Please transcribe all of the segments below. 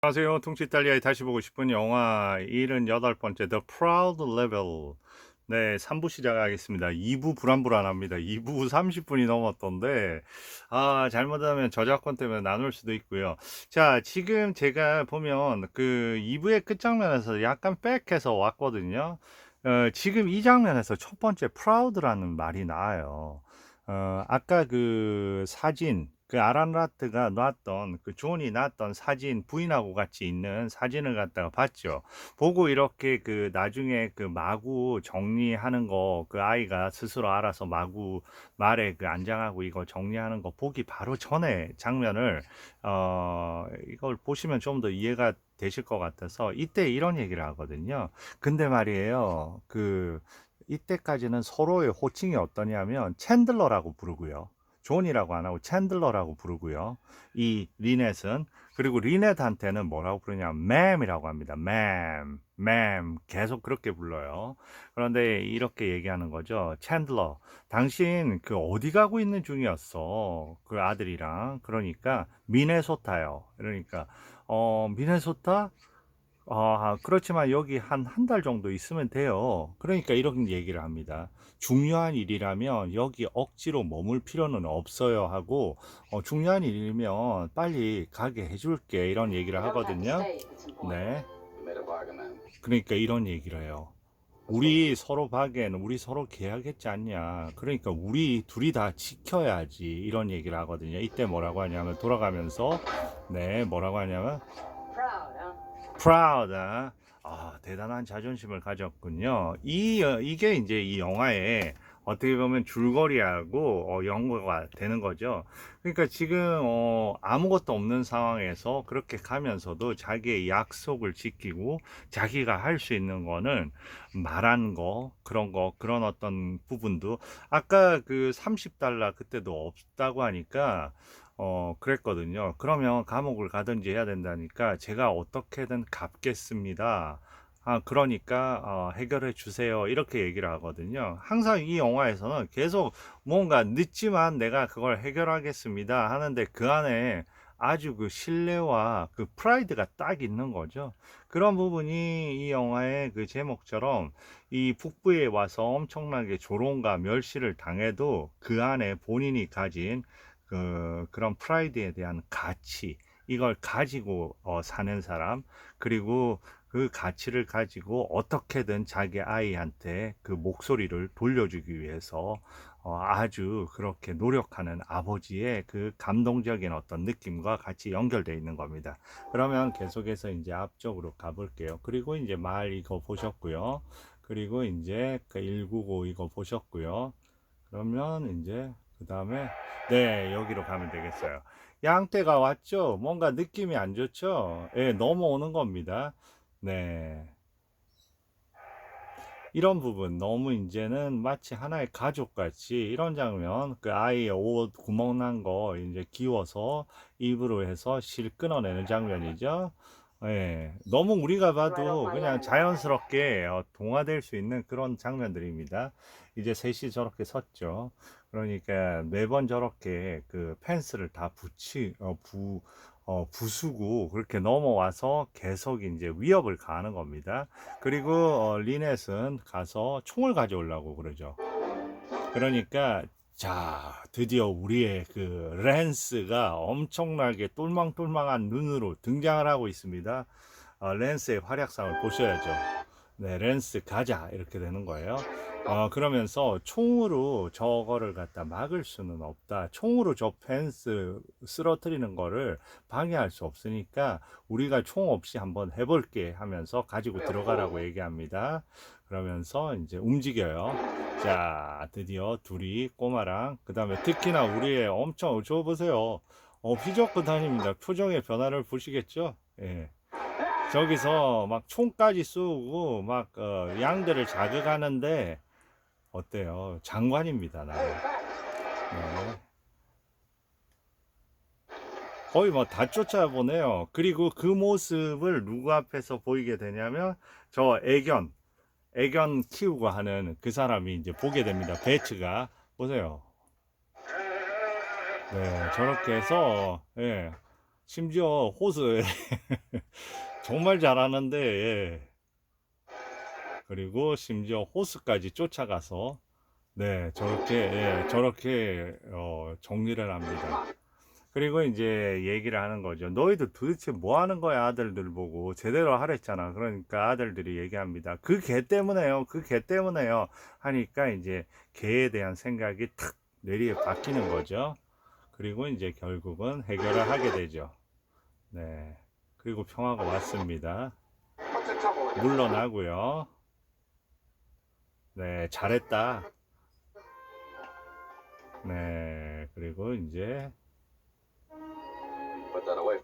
안녕하세요. 퉁치 이탈리아에 다시 보고 싶은 영화 78번째 The Proud Level. 네, 3부 시작하겠습니다. 2부 불안불안합니다. 2부 30분이 넘었던데, 잘못하면 저작권 때문에 나눌 수도 있고요. 자, 지금 제가 보면 그 2부의 끝장면에서 약간 백해서 왔거든요. 지금 이 장면에서 첫 번째 Proud라는 말이 나와요. 아까 그 사진, 그 아란라트가 놨던, 그 존이 놨던 사진, 부인하고 같이 있는 사진을 갖다가 봤죠. 보고 이렇게 그 나중에 그 마구 정리하는 거, 그 아이가 스스로 알아서 마구 말에 그 안장하고 이거 정리하는 거 보기 바로 전에 장면을, 이걸 보시면 좀 더 이해가 되실 것 같아서 이때 이런 얘기를 하거든요. 근데 말이에요. 이때까지는 서로의 호칭이 어떠냐면 챈들러라고 부르고요. 존이라고 안 하고 챈들러라고 부르고요. 이 리넷은, 그리고 리넷한테는 뭐라고 부르냐, 맴이라고 합니다. 맴 계속 그렇게 불러요. 그런데 이렇게 얘기하는 거죠. 챈들러, 당신 그 어디 가고 있는 중이었어, 그 아들이랑. 그러니까 미네소타요. 그러니까 미네소타. 그렇지만 여기 한 달 정도 있으면 돼요. 그러니까 이런 얘기를 합니다. 중요한 일이라면 여기 억지로 머물 필요는 없어요 하고, 중요한 일이면 빨리 가게 해줄게, 이런 얘기를 하거든요. 네. 그러니까 이런 얘기를 해요. 우리 서로 가게는 우리 서로 계약했지 않냐. 그러니까 우리 둘이 다 지켜야지, 이런 얘기를 하거든요. 이때 뭐라고 하냐면, 돌아가면서, 네, 뭐라고 하냐면 proud. 대단한 자존심을 가졌군요. 이게 이제 이 영화의 어떻게 보면 줄거리하고 연고가 되는 거죠. 그러니까 지금 아무것도 없는 상황에서 그렇게 가면서도 자기의 약속을 지키고, 자기가 할 수 있는 거는 말한 거, 그런 어떤 부분도, 아까 그 30달러 그때도 없다고 하니까 그랬거든요. 그러면 감옥을 가든지 해야 된다니까 제가 어떻게든 갚겠습니다. 그러니까 해결해 주세요, 이렇게 얘기를 하거든요. 항상 이 영화에서는 계속 뭔가 늦지만 내가 그걸 해결하겠습니다 하는데, 그 안에 아주 그 신뢰와 그 프라이드가 딱 있는 거죠. 그런 부분이 이 영화의 그 제목처럼, 이 북부에 와서 엄청나게 조롱과 멸시를 당해도 그 안에 본인이 가진 그런 프라이드에 대한 가치, 이걸 가지고 사는 사람, 그리고 그 가치를 가지고 어떻게든 자기 아이한테 그 목소리를 돌려주기 위해서 아주 그렇게 노력하는 아버지의 그 감동적인 어떤 느낌과 같이 연결되어 있는 겁니다. 그러면 계속해서 이제 앞쪽으로 가볼게요. 그리고 이제 말 이거 보셨고요. 그리고 이제 그 199 이거 보셨고요. 그러면 이제 그 다음에, 네, 여기로 가면 되겠어요. 양떼가 왔죠. 뭔가 느낌이 안 좋죠. 예, 넘어오는 겁니다. 네. 이런 부분 너무 이제는 마치 하나의 가족같이, 이런 장면, 그 아이의 옷 구멍 난 거 이제 기워서 입으로 해서 실 끊어내는 장면이죠. 예, 너무 우리가 봐도 그냥 자연스럽게 동화될 수 있는 그런 장면들입니다. 이제 셋이 저렇게 섰죠. 그러니까 매번 저렇게 그 펜스를 다 부수고 그렇게 넘어와서 계속 이제 위협을 가하는 겁니다. 그리고 리넷은 가서 총을 가져오려고 그러죠. 그러니까, 자, 드디어 우리의 그 랜스가 엄청나게 똘망똘망한 눈으로 등장을 하고 있습니다. 랜스의 활약상을 보셔야죠. 네, 랜스 가자, 이렇게 되는 거예요. 그러면서 총으로 저거를 갖다 막을 수는 없다. 총으로 저 펜스 쓰러뜨리는 거를 방해할 수 없으니까 우리가 총 없이 한번 해볼게 하면서 가지고 들어가라고 얘기합니다. 그러면서 이제 움직여요. 자, 드디어 둘이, 꼬마랑, 그 다음에 특히나 우리의 엄청, 저 보세요. 휘젓고 다닙니다. 표정의 변화를 보시겠죠? 예. 저기서 막 총까지 쏘고 막 양들을 자극하는데, 어때요? 장관입니다, 나는. 네. 거의 뭐 다 쫓아보네요. 그리고 그 모습을 누구 앞에서 보이게 되냐면, 저 애견 키우고 하는 그 사람이 이제 보게 됩니다. 배츠가. 보세요. 네, 저렇게 해서, 예, 심지어 호수 정말 잘하는데, 예. 그리고 심지어 호수까지 쫓아가서, 네, 저렇게, 예, 저렇게, 정리를 합니다. 그리고 이제 얘기를 하는 거죠. 너희들 도대체 뭐 하는 거야, 아들들 보고. 제대로 하랬잖아. 그러니까 아들들이 얘기합니다. 그 개 때문에요. 그 개 때문에요. 하니까 이제 개에 대한 생각이 탁 뇌리에 바뀌는 거죠. 그리고 이제 결국은 해결을 하게 되죠. 네. 그리고 평화가 왔습니다. 물러나고요. 네, 잘했다. 네, 그리고 이제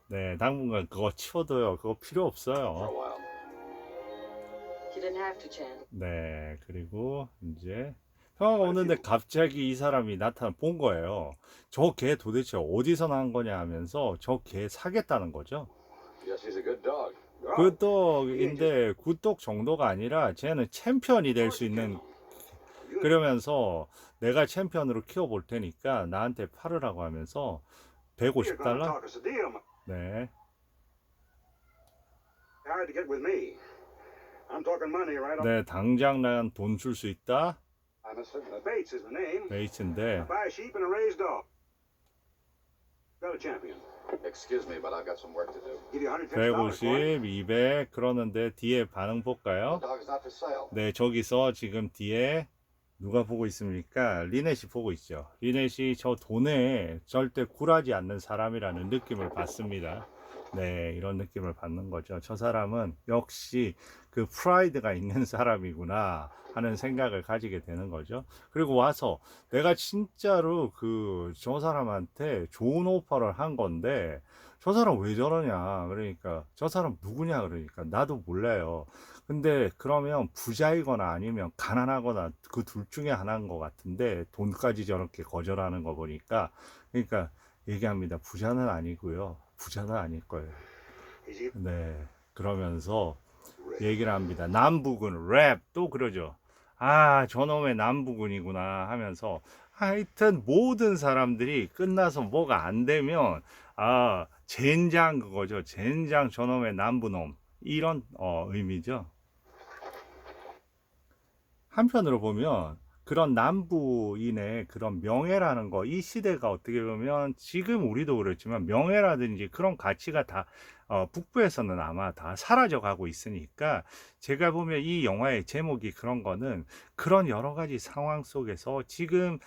네, 당분간 그거 치워둬요. 그거 필요 없어요. 네, 그리고 이제 평화가 오는데 갑자기 이 사람이 본 거예요. 저 개 도대체 어디서 난 거냐 하면서 저 개 사겠다는 거죠. 굿독인데 굿독 정도가 아니라 쟤는 챔피언이 될 수 있는, 그러면서 내가 챔피언으로 키워볼 테니까 나한테 팔으라고 하면서 150달러? 네. 네, 당장 난 돈 줄 수 있다? 베이츠인데, Excuse me, but I've got some work to do. 150, 200, 그러는데 뒤에 반응 볼까요? The dog is not for sale. 네, 저기서 지금 뒤에 누가 보고 있습니까? 리넷이 보고 있죠. 리넷이 저 돈에 절대 굴하지 않는 사람이라는 느낌을 받습니다. 네, 이런 느낌을 받는 거죠. 저 사람은 역시 그 프라이드가 있는 사람이구나 하는 생각을 가지게 되는 거죠. 그리고 와서 내가 진짜로 저 사람한테 좋은 오퍼를 한 건데 저 사람 왜 저러냐. 그러니까 저 사람 누구냐. 그러니까 나도 몰라요. 근데 그러면 부자이거나 아니면 가난하거나 그 둘 중에 하나인 것 같은데 돈까지 저렇게 거절하는 거 보니까, 그러니까 얘기합니다. 부자는 아니고요. 부자는 아닐 거예요. 네. 그러면서 얘기를 합니다. 남부군 랩 또 그러죠. 아, 저놈의 남부군이구나 하면서 하여튼 모든 사람들이 끝나서 뭐가 안 되면 젠장 그거죠. 젠장 저놈의 남부놈 이런 의미죠. 한편으로 보면 그런 남부인의 그런 명예라는 거, 이 시대가 어떻게 보면 지금 우리도 그렇지만 명예라든지 그런 가치가 다 북부에서는 아마 다 사라져 가고 있으니까, 제가 보면 이 영화의 제목이 그런 거는 그런 여러 가지 상황 속에서 지금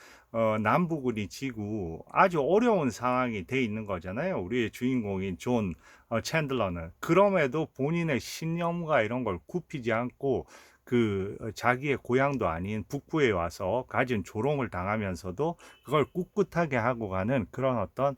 남부군이 지고 아주 어려운 상황이 돼 있는 거잖아요. 우리의 주인공인 존 챈들러는 그럼에도 본인의 신념과 이런 걸 굽히지 않고 자기의 고향도 아닌 북부에 와서 가진 조롱을 당하면서도 그걸 꿋꿋하게 하고 가는 그런 어떤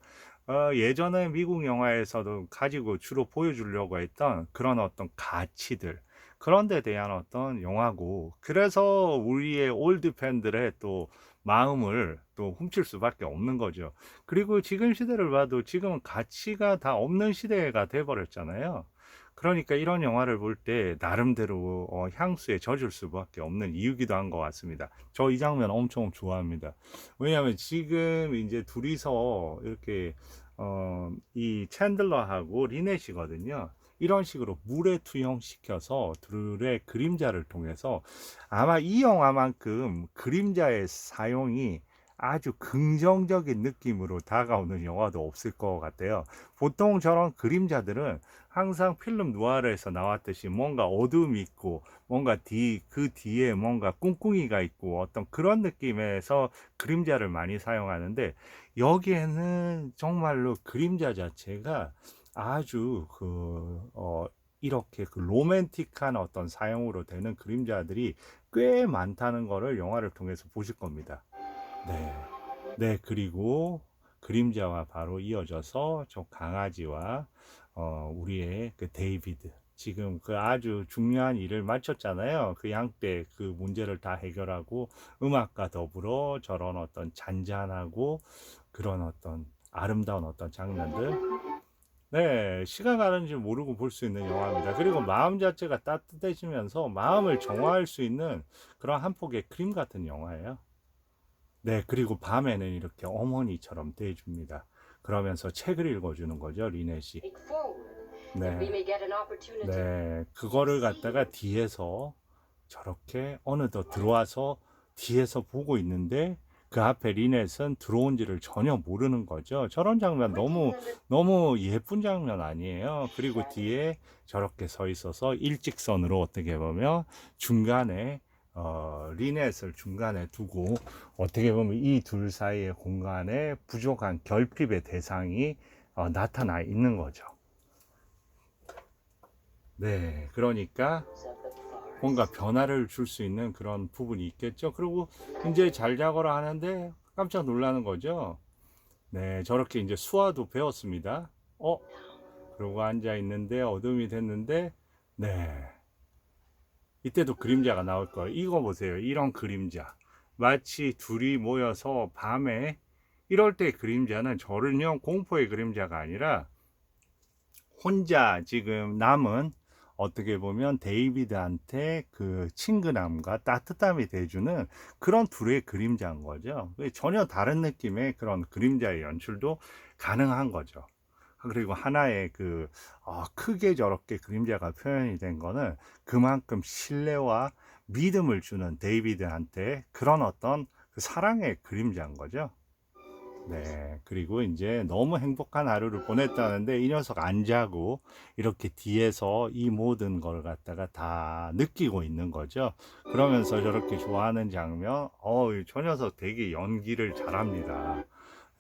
예전에 미국 영화에서도 가지고 주로 보여주려고 했던 그런 어떤 가치들, 그런 데 대한 어떤 영화고, 그래서 우리의 올드 팬들의 또 마음을 또 훔칠 수밖에 없는 거죠. 그리고 지금 시대를 봐도 지금은 가치가 다 없는 시대가 돼버렸잖아요. 그러니까 이런 영화를 볼 때 나름대로 향수에 젖을 수밖에 없는 이유기도 한 것 같습니다. 저 이 장면 엄청 좋아합니다. 왜냐하면 지금 이제 둘이서 이렇게 이 챈들러하고 리넷이거든요. 이런 식으로 물에 투영시켜서 둘의 그림자를 통해서, 아마 이 영화만큼 그림자의 사용이 아주 긍정적인 느낌으로 다가오는 영화도 없을 것 같아요. 보통 저런 그림자들은 항상 필름 누아르에서 나왔듯이 뭔가 어둠이 있고 뭔가 그 뒤에 뭔가 꿍꿍이가 있고 어떤 그런 느낌에서 그림자를 많이 사용하는데, 여기에는 정말로 그림자 자체가 아주 이렇게 로맨틱한 어떤 사용으로 되는 그림자들이 꽤 많다는 것을 영화를 통해서 보실 겁니다. 네. 네, 그리고 그림자와 바로 이어져서 저 강아지와 우리의 그 데이비드. 지금 그 아주 중요한 일을 마쳤잖아요. 그 양떼 그 문제를 다 해결하고 음악과 더불어 저런 어떤 잔잔하고 그런 어떤 아름다운 어떤 장면들. 네, 시간 가는 줄 모르고 볼 수 있는 영화입니다. 그리고 마음 자체가 따뜻해지면서 마음을 정화할 수 있는 그런 한 폭의 크림 같은 영화예요. 네, 그리고 밤에는 이렇게 어머니처럼 대해줍니다. 그러면서 책을 읽어주는 거죠, 리넷이. Take forward, that we 네, may get an opportunity. 네, 그거를 갖다가 뒤에서 저렇게 어느덧 들어와서 뒤에서 보고 있는데 그 앞에 리넷은 들어온지를 전혀 모르는 거죠. 저런 장면 너무 예쁜 장면 아니에요. 그리고 뒤에 저렇게 서 있어서 일직선으로 어떻게 보면 중간에 리넷을 중간에 두고 어떻게 보면 이 둘 사이의 공간에 부족한 결핍의 대상이 나타나 있는 거죠. 네, 그러니까 Of the forest. 뭔가 변화를 줄 수 있는 그런 부분이 있겠죠. 그리고 이제 잘 자거라 하는데 깜짝 놀라는 거죠. 네, 저렇게 이제 수화도 배웠습니다. 그러고 앉아 있는데 어둠이 됐는데, 네, 이때도 그림자가 나올 거예요. 이거 보세요. 이런 그림자. 마치 둘이 모여서 밤에 이럴 때 그림자는 저는요, 공포의 그림자가 아니라 혼자 지금 남은 어떻게 보면 데이비드한테 그 친근함과 따뜻함이 돼주는 그런 둘의 그림자인 거죠. 전혀 다른 느낌의 그런 그림자의 연출도 가능한 거죠. 그리고 하나의 크게 저렇게 그림자가 표현이 된 거는 그만큼 신뢰와 믿음을 주는 데이비드한테 그런 어떤 그 사랑의 그림자인 거죠. 네, 그리고 이제 너무 행복한 하루를 보냈다는데 이 녀석 안 자고 이렇게 뒤에서 이 모든 걸 갖다가 다 느끼고 있는 거죠. 그러면서 저렇게 좋아하는 장면, 저 녀석 되게 연기를 잘합니다.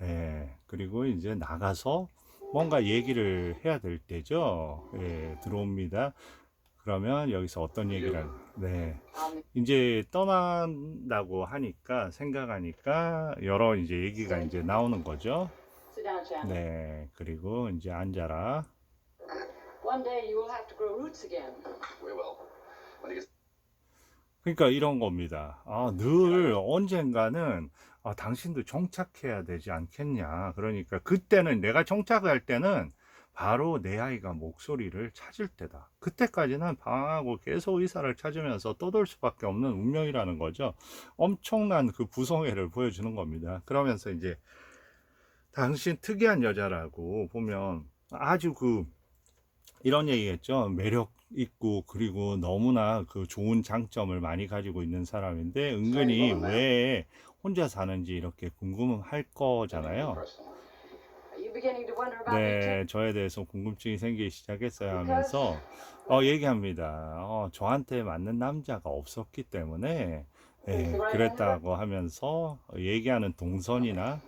예, 그리고 이제 나가서 뭔가 얘기를 해야 될 때죠. 예, 들어옵니다. 그러면 여기서 어떤 얘기를, 네. 이제 떠난다고 하니까 생각하니까 여러 이제 얘기가 이제 나오는 거죠. Sit down, Chandler. 네, 그리고 이제 앉아라. One day you will have to grow roots again. We will. When he gets 그러니까 이런 겁니다. 늘 언젠가는 당신도 정착해야 되지 않겠냐. 그러니까 그때는 내가 정착할 때는 바로 내 아이가 목소리를 찾을 때다. 그때까지는 방황하고 계속 의사를 찾으면서 떠돌 수밖에 없는 운명이라는 거죠. 엄청난 그 부성애를 보여주는 겁니다. 그러면서 이제 당신 특이한 여자라고 보면 아주 이런 얘기겠죠. 매력 있고 그리고 너무나 그 좋은 장점을 많이 가지고 있는 사람인데 은근히 왜 혼자 사는지 이렇게 궁금할 거잖아요. personal. Are you beginning to wonder about me too? 네, 저에 대해서 궁금증이 생기기 시작했어요 하면서 얘기합니다. 저한테 맞는 남자가 없었기 때문에 그랬다고 하면서 얘기하는 동선이나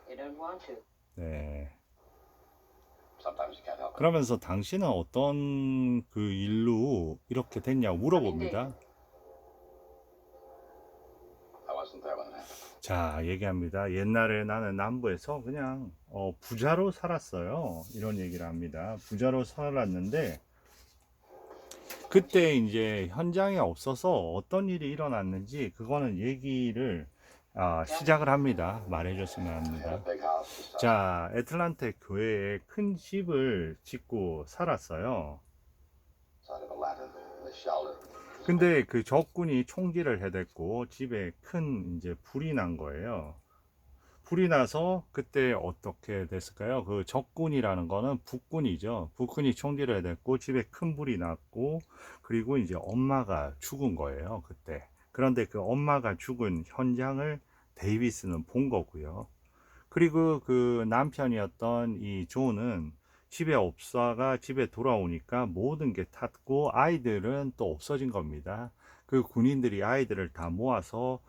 You don't want to. 네. Sometimes you can't help it. 그러면서 당신은 어떤 그 일로 이렇게 됐냐고 물어봅니다. I wasn't there when it happened. 자, 얘기합니다. 옛날에 나는 남부에서 그냥 부자로 살았어요. 이런 얘기를 합니다. 부자로 살았는데 그때 이제 현장에 없어서 어떤 일이 일어났는지 그거는 얘기를 시작을 합니다. 말해줬으면 Had 합니다. a big house. We started. 자, 애틀란타 교회에 큰 집을 짓고 살았어요. Side of a ladder. The shelter. 근데 그 적군이 총기를 해댔고 집에 큰 이제 불이 난 거예요. 불이 나서 그때 어떻게 됐을까요? 그 적군이라는 거는 북군이죠. 북군이 총기를 해댔고 집에 큰 불이 났고 그리고 이제 엄마가 죽은 거예요. 그때. 그런데 그 엄마가 죽은 현장을 데이비스는 본 거고요. 그리고 그 남편이었던 이 존은 집에 없다가 집에 돌아오니까 모든 게 탔고 아이들은 또 없어진 겁니다. 그 군인들이 아이들을 다 모아서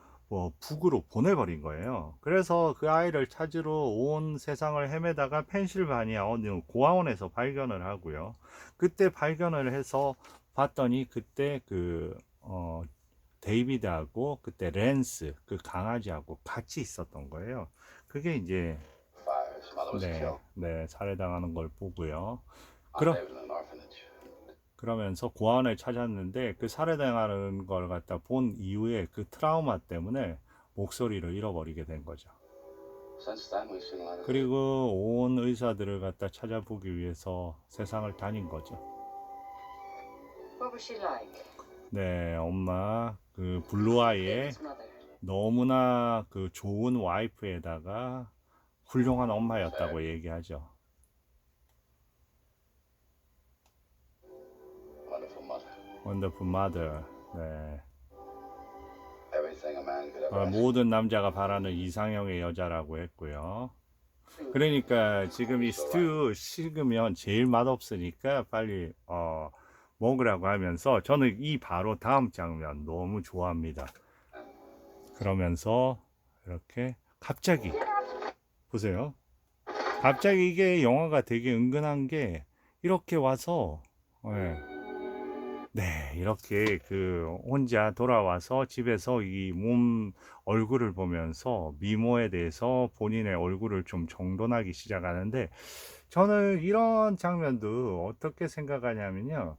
북으로 보내버린 거예요. 그래서 그 아이를 찾으러 온 세상을 헤매다가 펜실바니아 어느 고아원에서 발견을 하고요. 그때 발견을 해서 봤더니 그때 데이비드하고 그때 랜스 그 강아지하고 같이 있었던 거예요. 그게 이제 Fire. His mother was killed. 네, 살해당하는 걸 보고요. I 그럼 lived in an orphanage. 그러면서 고아원을 찾았는데 그 살해당하는 걸 갖다 본 이후에 그 트라우마 때문에 목소리를 잃어버리게 된 거죠. Since then, we've seen a lot of. 그리고 온 의사들을 갖다 찾아보기 위해서 세상을 다닌 거죠. What was she like? 네, 엄마 그 블루아이의 David's mother. 너무나 그 좋은 와이프에다가 훌륭한 엄마였다고 얘기하죠. Wonderful mother. Wonderful mother. 네. Everything a man could ever ask. 모든 남자가 바라는 이상형의 여자라고 했고요. 그러니까 지금 이 스튜 식으면 제일 맛없으니까 빨리 먹으라고 하면서 저는 이 바로 다음 장면 너무 좋아합니다. 그러면서 이렇게 갑자기 보세요. 갑자기 이게 영화가 되게 은근한 게 이렇게 와서 네, 이렇게 그 혼자 돌아와서 집에서 이 몸 얼굴을 보면서 미모에 대해서 본인의 얼굴을 좀 정돈하기 시작하는데 저는 이런 장면도 어떻게 생각하냐면요.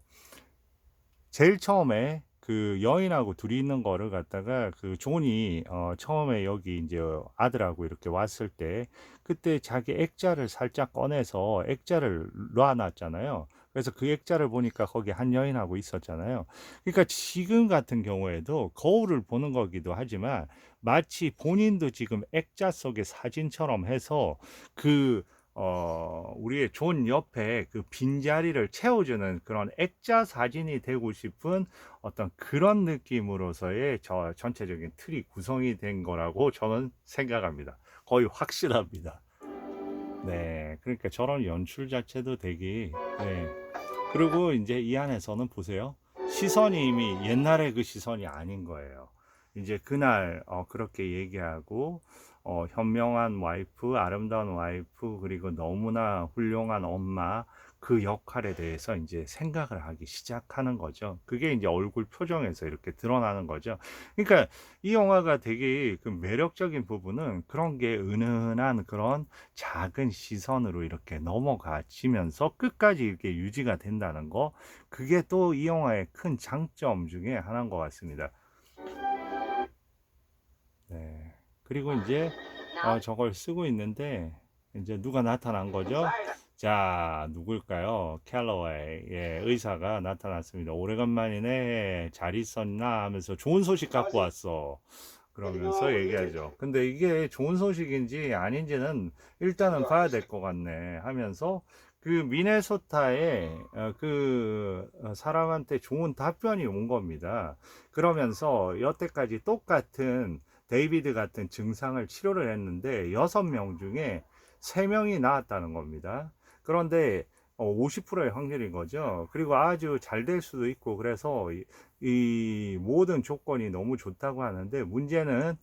제일 처음에 그 여인하고 둘이 있는 거를 갖다가 그 존이 처음에 여기 이제 아들하고 이렇게 왔을 때 그때 자기 액자를 살짝 꺼내서 액자를 놔놨잖아요. 그래서 그 액자를 보니까 거기 한 여인하고 있었잖아요. 그러니까 지금 같은 경우에도 거울을 보는 거기도 하지만 마치 본인도 지금 액자 속의 사진처럼 해서 그 우리의 존 옆에 그 빈자리를 채워주는 그런 액자 사진이 되고 싶은 어떤 그런 느낌으로서의 저 전체적인 틀이 구성이 된 거라고 저는 생각합니다. 거의 확실합니다. 네, 그러니까 저런 연출 자체도 되게, 네. 그리고 이제 이 안에서는 보세요. 시선이 이미 옛날의 그 시선이 아닌 거예요. 이제 그날 그렇게 얘기하고 현명한 와이프, 아름다운 와이프, 그리고 너무나 훌륭한 엄마 그 역할에 대해서 이제 생각을 하기 시작하는 거죠. 그게 이제 얼굴 표정에서 이렇게 드러나는 거죠. 그러니까 이 영화가 되게 그 매력적인 부분은 그런 게 은은한 그런 작은 시선으로 이렇게 넘어가지면서 끝까지 이렇게 유지가 된다는 거. 그게 또 이 영화의 큰 장점 중에 하나인 것 같습니다. 네. 그리고 이제 저걸 쓰고 있는데 이제 누가 나타난 거죠? 자, 누굴까요? 캘러웨이, 예, 의사가 나타났습니다. 오래간만이네. 잘 있었나 하면서 좋은 소식 갖고 왔어. 그러면서 얘기하죠. 근데 이게 좋은 소식인지 아닌지는 일단은 봐야 될 것 같네 하면서 그 미네소타에 그 사람한테 좋은 답변이 온 겁니다. 그러면서 여태까지 똑같은 데이비드 같은 증상을 치료를 했는데 6명 중에 3명이 나았다는 겁니다. 그런데 50%의 확률인 거죠. 그리고 아주 잘 될 수도 있고 그래서 이 모든 조건이 너무 좋다고 하는데 문제는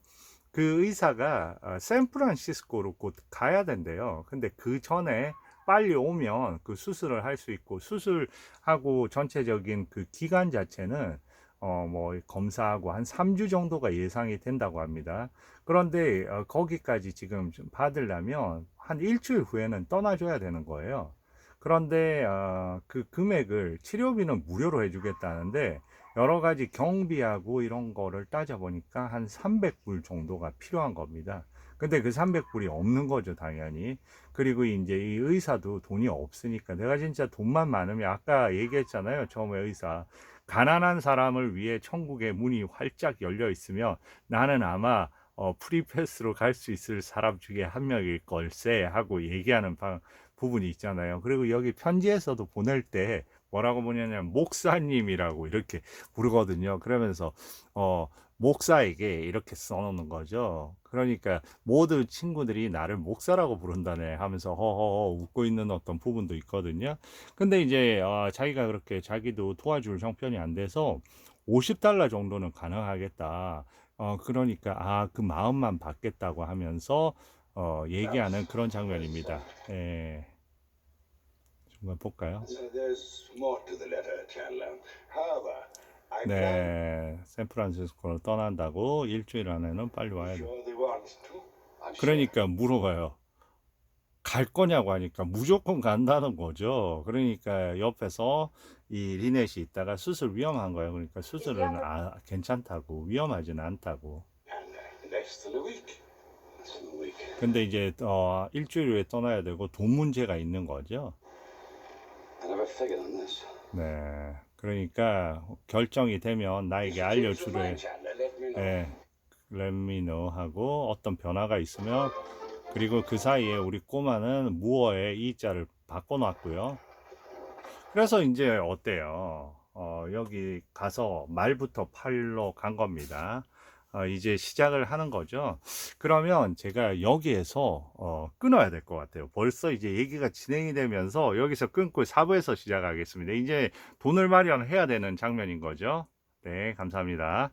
그 의사가 샌프란시스코로 곧 가야 된대요. 근데 그 전에 빨리 오면 그 수술을 할 수 있고 수술하고 전체적인 그 기간 자체는 뭐 검사하고 한 3주 정도가 예상이 된다고 합니다. 그런데 거기까지 지금 좀 받으려면 한 일주일 후에는 떠나줘야 되는 거예요. 그런데 그 금액을 치료비는 무료로 해주겠다는데 여러 가지 경비하고 이런 거를 따져보니까 한 300불 정도가 필요한 겁니다. 근데 그 300불이 없는 거죠, 당연히. 그리고 이제 이 의사도 돈이 없으니까 내가 진짜 돈만 많으면 아까 얘기했잖아요, 처음에 의사. 가난한 사람을 위해 천국의 문이 활짝 열려 있으면 나는 아마 프리패스로 갈 수 있을 사람 중에 한 명일 걸세 하고 얘기하는 부분이 있잖아요. 그리고 여기 편지에서도 보낼 때 뭐라고 보냐면 목사님이라고 이렇게 부르거든요. 그러면서 목사에게 이렇게 써놓는 거죠. 그러니까 모든 친구들이 나를 목사라고 부른다네 하면서 허허허 웃고 있는 어떤 부분도 있거든요. 근데 이제 자기가 그렇게 자기도 도와줄 형편이 안 돼서 $50 정도는 가능하겠다. 그러니까 그 마음만 받겠다고 하면서 얘기하는 그런 장면입니다. 예. 한번 볼까요? There's more to the letter, Chandler. However, I plan 네, 샌프란시스코로 떠난다고 일주일 안에는 빨리 와야 돼. sure they want to. I'm sure. 그러니까 물어봐요. 갈 거냐고 하니까 무조건 간다는 거죠. 그러니까 옆에서 이 리넷이 있다가 수술 위험한 거예요. 그러니까 수술은 괜찮다고, 위험하지는 않다고. And less than a week. Less than a week. 근데 이제 일주일 후에 떠나야 되고 돈 문제가 있는 거죠. I never figured on this. 네, 그러니까 결정이 되면 나에게 알려주래. Chandler, let me know. 예, let me know 하고 어떤 변화가 있으면 그리고 그 사이에 우리 꼬마는 무어의 이자를 바꿔놨고요. 그래서 이제 어때요? 여기 가서 말부터 팔로 간 겁니다. 이제 시작을 하는 거죠. 그러면 제가 여기에서 끊어야 될 것 같아요. 벌써 이제 얘기가 진행이 되면서 여기서 끊고 4부에서 시작하겠습니다. 이제 돈을 마련해야 되는 장면인 거죠. 네, 감사합니다.